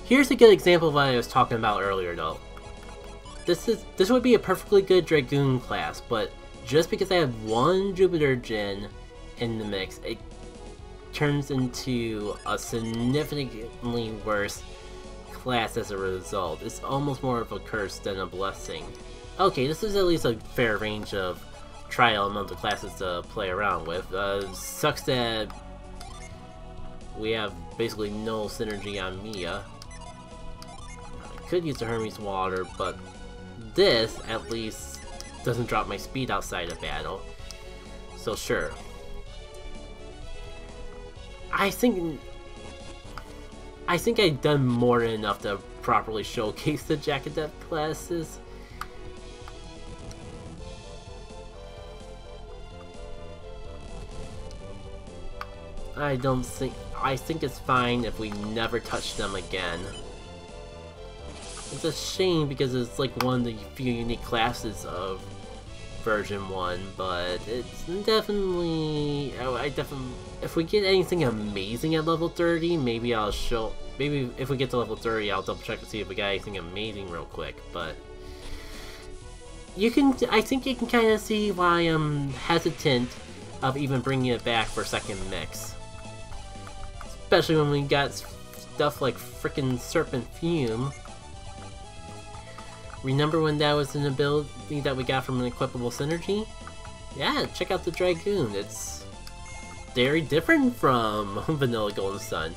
Here's a good example of what I was talking about earlier, though. This would be a perfectly good Dragoon class, but just because I have one Jupiter Djinn in the mix, it turns into a significantly worse class as a result. It's almost more of a curse than a blessing. Okay, this is at least a fair range of tri-elemental classes to play around with. Sucks that we have basically no synergy on Mia. I could use the Hermes Water, but this at least doesn't drop my speed outside of battle. So sure. I think I've done more than enough to properly showcase the Jack of Death classes. I think it's fine if we never touch them again. It's a shame because it's like one of the few unique classes of version 1, but it's definitely... if we get anything amazing at level 30, maybe if we get to level 30, I'll double check to see if we got anything amazing real quick, but... I think you can kind of see why I'm hesitant of even bringing it back for second mix. Especially when we got stuff like frickin' Serpent Fume. Remember when that was an ability that we got from an equipable synergy? Yeah, check out the Dragoon. It's very different from Vanilla Golden Sun.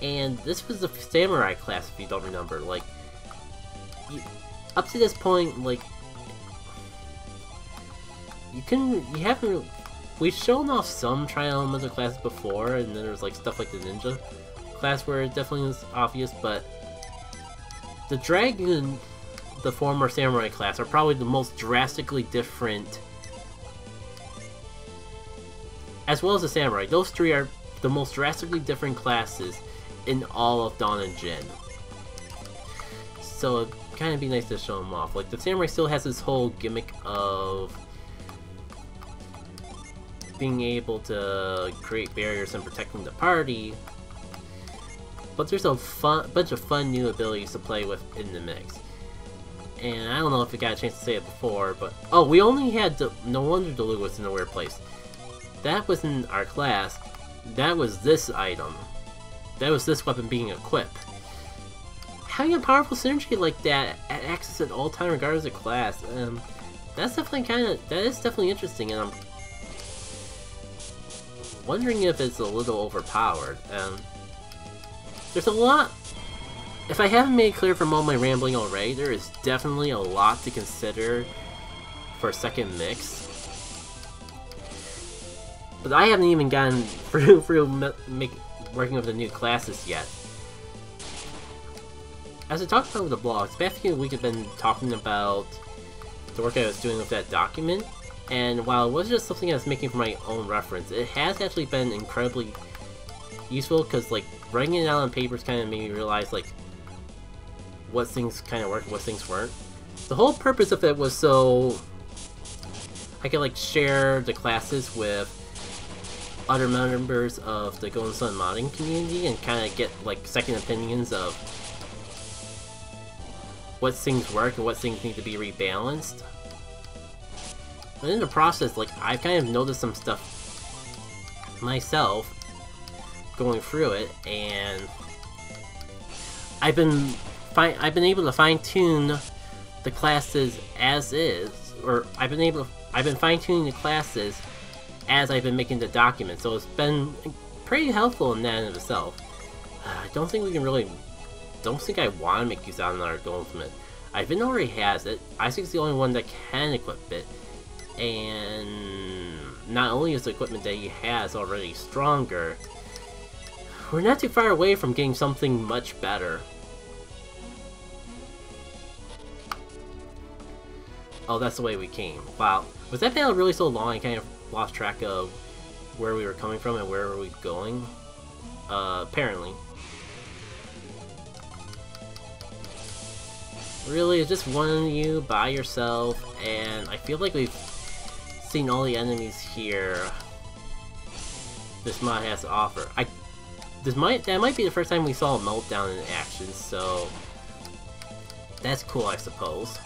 And this was the Samurai class, if you don't remember. Like, up to this point, like, we've shown off some tri-elemental classes before, and then there's like stuff like the Ninja class where it definitely is obvious, but the Dragoon, the former Samurai class, are probably the most drastically different, as well as the Samurai. Those three are the most drastically different classes in all of Dawn of Djinn. So it'd kind of be nice to show them off. Like, the Samurai still has this whole gimmick of being able to create barriers and protecting the party, but there's a bunch of fun new abilities to play with in the mix. And I don't know if we got a chance to say it before, but oh, we only had no wonder Delu was in a weird place. That wasn't our class. That was this item. That was this weapon being equipped. Having a powerful synergy like that at access at all time, regardless of class, that is definitely interesting, and I'm wondering if it's a little overpowered. There's a lot. If I haven't made clear from all my rambling already, there is definitely a lot to consider for a second mix. But I haven't even gotten through working with the new classes yet. As I talked about with the blogs, the past few weeks I've been talking about the work I was doing with that document, and while it was just something I was making for my own reference, it has actually been incredibly useful, because like writing it out on papers kind of made me realize like what things kind of worked and what things weren't. The whole purpose of it was so I could like share the classes with other members of the Golden Sun modding community and kind of get like second opinions of what things work and what things need to be rebalanced. But in the process, like, I've kind of noticed some stuff myself going through it, and I've been able to fine-tune the classes as is, or I've been fine-tuning the classes as I've been making the document, so it's been pretty helpful in that in itself. I don't think I want to make use of another Goldsmith. Ivan already has it. Isaac's the only one that can equip it, and not only is the equipment that he has already stronger, we're not too far away from getting something much better. Oh, that's the way we came. Wow. Was that battle really so long I kind of lost track of where we were coming from and where were we going? Apparently. Really, it's just one of you by yourself, and I feel like we've seen all the enemies here this mod has to offer. that might be the first time we saw a meltdown in action, so that's cool, I suppose.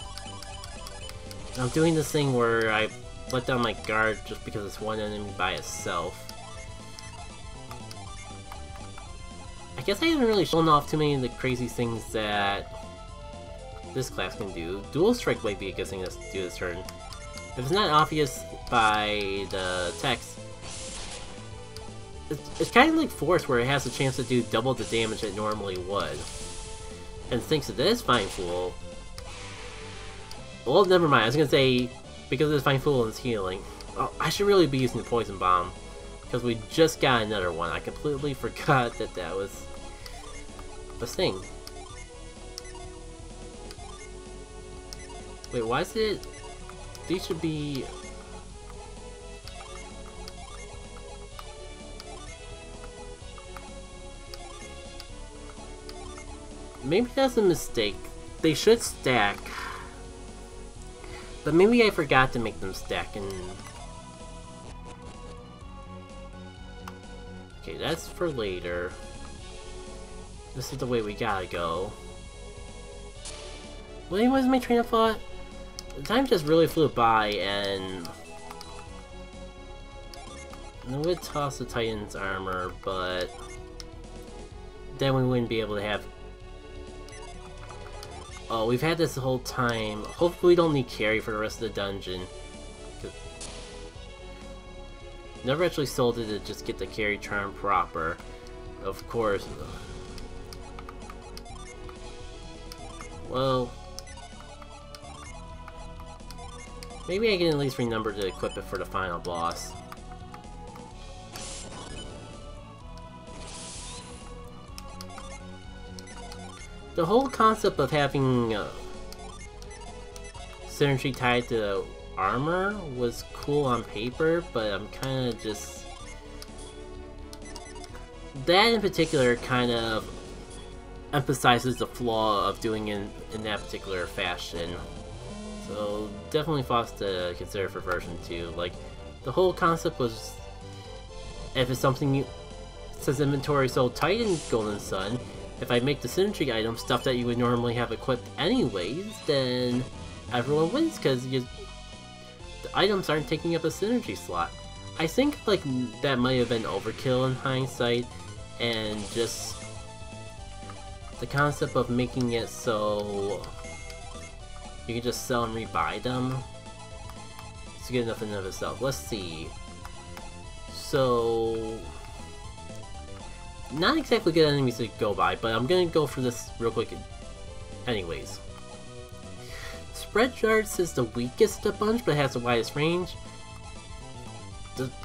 I'm doing this thing where I let down my guard just because it's one enemy by itself. I guess I haven't really shown off too many of the crazy things that this class can do. Dual Strike might be a good thing to do this turn. If it's not obvious by the text, it's kind of like Force, where it has a chance to do double the damage it normally would. And thanks to this Fine Fool... Well, never mind, I was gonna say, because of this Fine Fool and its healing... Oh, I should really be using the Poison Bomb, because we just got another one. I completely forgot that that was a thing. Wait, why is it... These should be... Maybe that's a mistake. They should stack. But maybe I forgot to make them stack and... Okay, that's for later. This is the way we gotta go. Wait, what was my train of thought? The time just really flew by, and... I would toss the Titan's armor, but... then we wouldn't be able to have... Oh, we've had this the whole time. Hopefully we don't need carry for the rest of the dungeon. Never actually sold it to just get the carry charm proper. Of course. Well... maybe I can at least remember to equip it for the final boss. The whole concept of having synergy tied to armor was cool on paper, but I'm kind of just... that in particular kind of emphasizes the flaw of doing it in that particular fashion. So definitely thoughts to consider for version 2. Like, the whole concept was, if it's something you... says inventory so tight in Golden Sun, if I make the synergy item stuff that you would normally have equipped anyways, then everyone wins, because the items aren't taking up a synergy slot. I think like that might have been overkill in hindsight, and just the concept of making it so you can just sell and rebuy them, it's good enough in and of itself. Let's see. So... not exactly good enemies to go by, but I'm gonna go for this real quick anyways. Spread Darts is the weakest of the bunch, but has the widest range.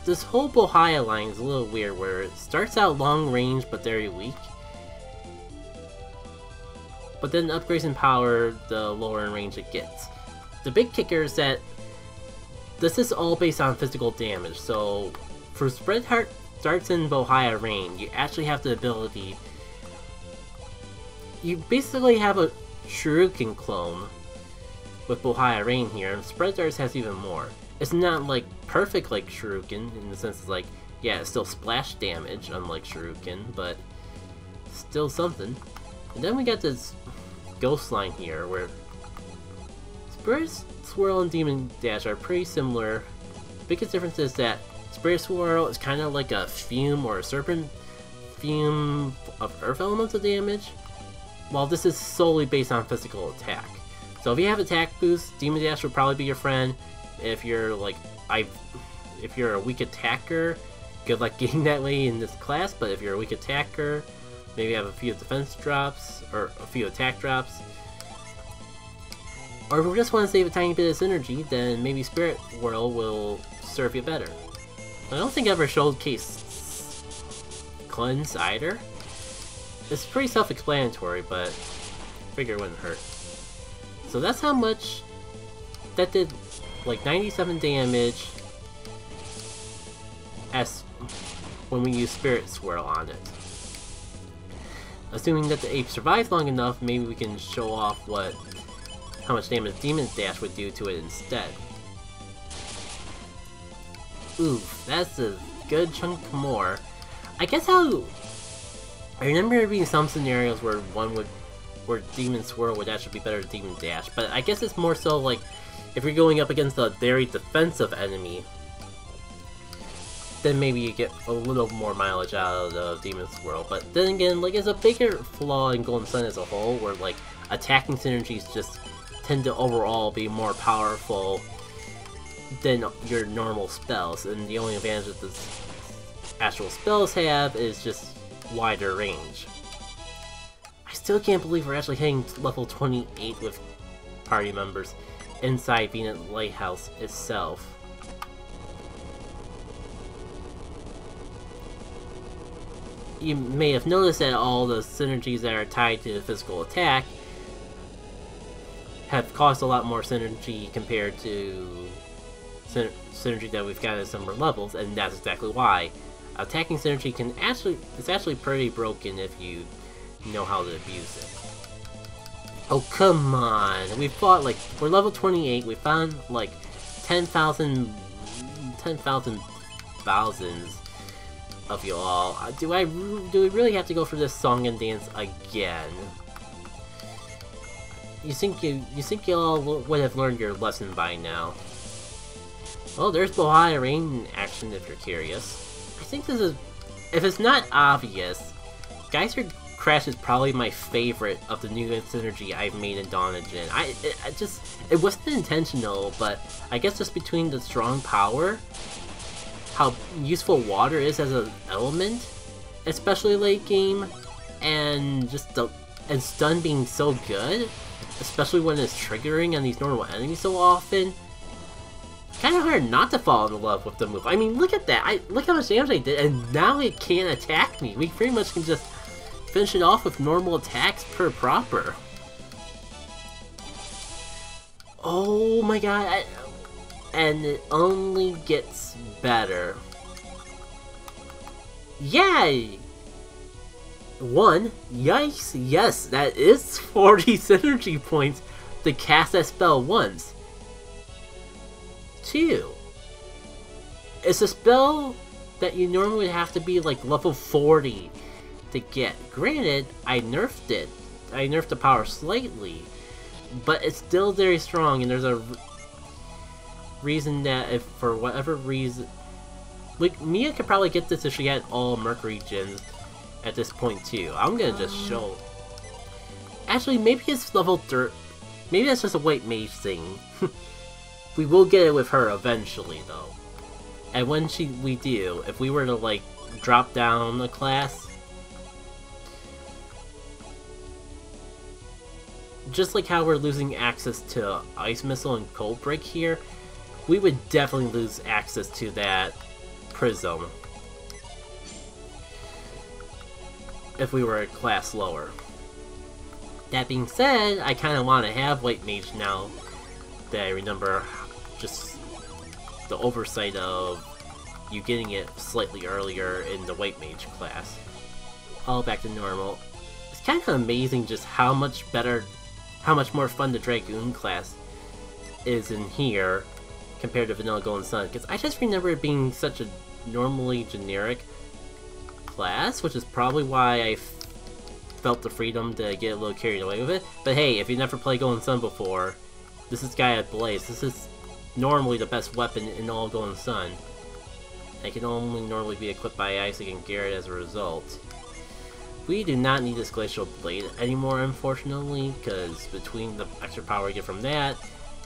This whole Bohaya line is a little weird, where it starts out long range but very weak. But then upgrades in power the lower in range it gets. The big kicker is that this is all based on physical damage, so for Spread Darts in Bohaya Rain, you actually have the ability... you basically have a Shuriken clone with Bohaya Rain here, and Spread Darts has even more. It's not like perfect like Shuriken, in the sense of like, yeah, it's still splash damage, unlike Shuriken, but still something. And then we got this Ghost line here, where Spirit Swirl and Demon Dash are pretty similar. The biggest difference is that Spirit Swirl is kind of like a Fume or a Serpent Fume of Earth Elemental damage, while this is solely based on physical attack. So if you have attack boost, Demon Dash would probably be your friend. If you're like, if you're a weak attacker, good luck getting that way in this class, but if you're a weak attacker, maybe have a few defense drops, or a few attack drops. Or if you just want to save a tiny bit of synergy, then maybe Spirit Whirl will serve you better. I don't think I ever showcased Cleanse either. It's pretty self-explanatory, but I figure it wouldn't hurt. So that's how much that did, like 97 damage as when we use Spirit Swirl on it. Assuming that the ape survives long enough, maybe we can show off how much damage Demon Dash would do to it instead. Oof, that's a good chunk more. I guess how I remember there being some scenarios where where Demon Swirl would actually be better than Demon Dash, but I guess it's more so like if you're going up against a very defensive enemy, then maybe you get a little more mileage out of the Demon Swirl. But then again, like, it's a bigger flaw in Golden Sun as a whole, where like attacking synergies just tend to overall be more powerful than your normal spells, and the only advantage that the actual spells have is just wider range. I still can't believe we're actually hitting level 28 with party members inside Venus Lighthouse itself. You may have noticed that all the synergies that are tied to the physical attack have caused a lot more synergy compared to synergy that we've got at similar levels, and that's exactly why. Attacking synergy it's actually pretty broken if you know how to abuse it. Oh, come on! We fought, like, we're level 28, we found, like, 10,000 thousands of you all. Do we really have to go for this song and dance again? You think you all would have learned your lesson by now. Well, there's Bohai Rain in action if you're curious. I think this is, if it's not obvious, Geyser Crash is probably my favorite of the new synergy I've made in Dawn of Djinn. It wasn't intentional, but I guess just between the strong power, how useful water is as an element, especially late game, and just and stun being so good, especially when it's triggering on these normal enemies so often. Kind of hard not to fall in love with the move. I mean, look at that! Look how much damage I did, and now it can't attack me. We pretty much can just finish it off with normal attacks per proper. Oh my god! And it only gets better. Yay! Yikes, yes, that is 40 synergy points to cast that spell once. 2. It's a spell that you normally would have to be like level 40 to get. Granted, I nerfed it. I nerfed the power slightly, but it's still very strong, and there's a reason that if for whatever reason, like, Mia could probably get this if she had all Mercury gens at this point too. I'm gonna just show. Actually, maybe it's level 3. Maybe that's just a white mage thing. We will get it with her eventually, though. And when we do, if we were to, like, drop down a class, just like how we're losing access to Ice Missile and Cold Break here, we would definitely lose access to that Prism if we were a class lower. That being said, I kind of want to have White Mage now that I remember just the oversight of you getting it slightly earlier in the White Mage class. All back to normal. It's kind of amazing just how much more fun the Dragoon class is in here compared to Vanilla Golden Sun, because I just remember it being such a normally generic class, which is probably why I felt the freedom to get a little carried away with it. But hey, if you never played Golden Sun before, this is Gaia Blade. This is normally the best weapon in all Golden Sun. It can only normally be equipped by Isaac and Garrett as a result. We do not need this Glacial Blade anymore, unfortunately, because between the extra power we get from that,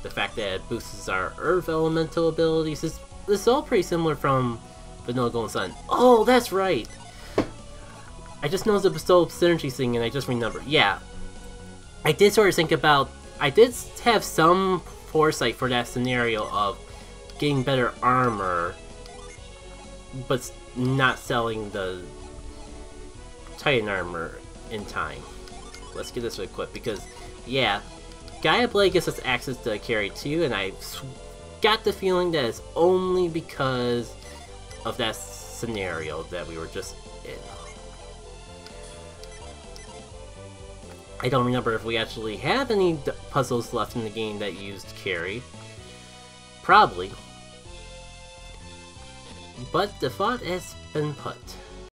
the fact that it boosts our Earth Elemental abilities, this is all pretty similar from Vanilla Golden Sun. Oh, that's right! I just noticed the Bestow Synergy thing, and I just remembered. Yeah, I did sort of think about, I did have some foresight for that scenario of getting better armor, but not selling the Titan armor in time. Let's get this equipped, because, yeah, Gaia Blade gives us access to carry too, and I got the feeling that it's only because of that scenario that we were just in. I don't remember if we actually have any puzzles left in the game that used carry. Probably. But the thought has been put.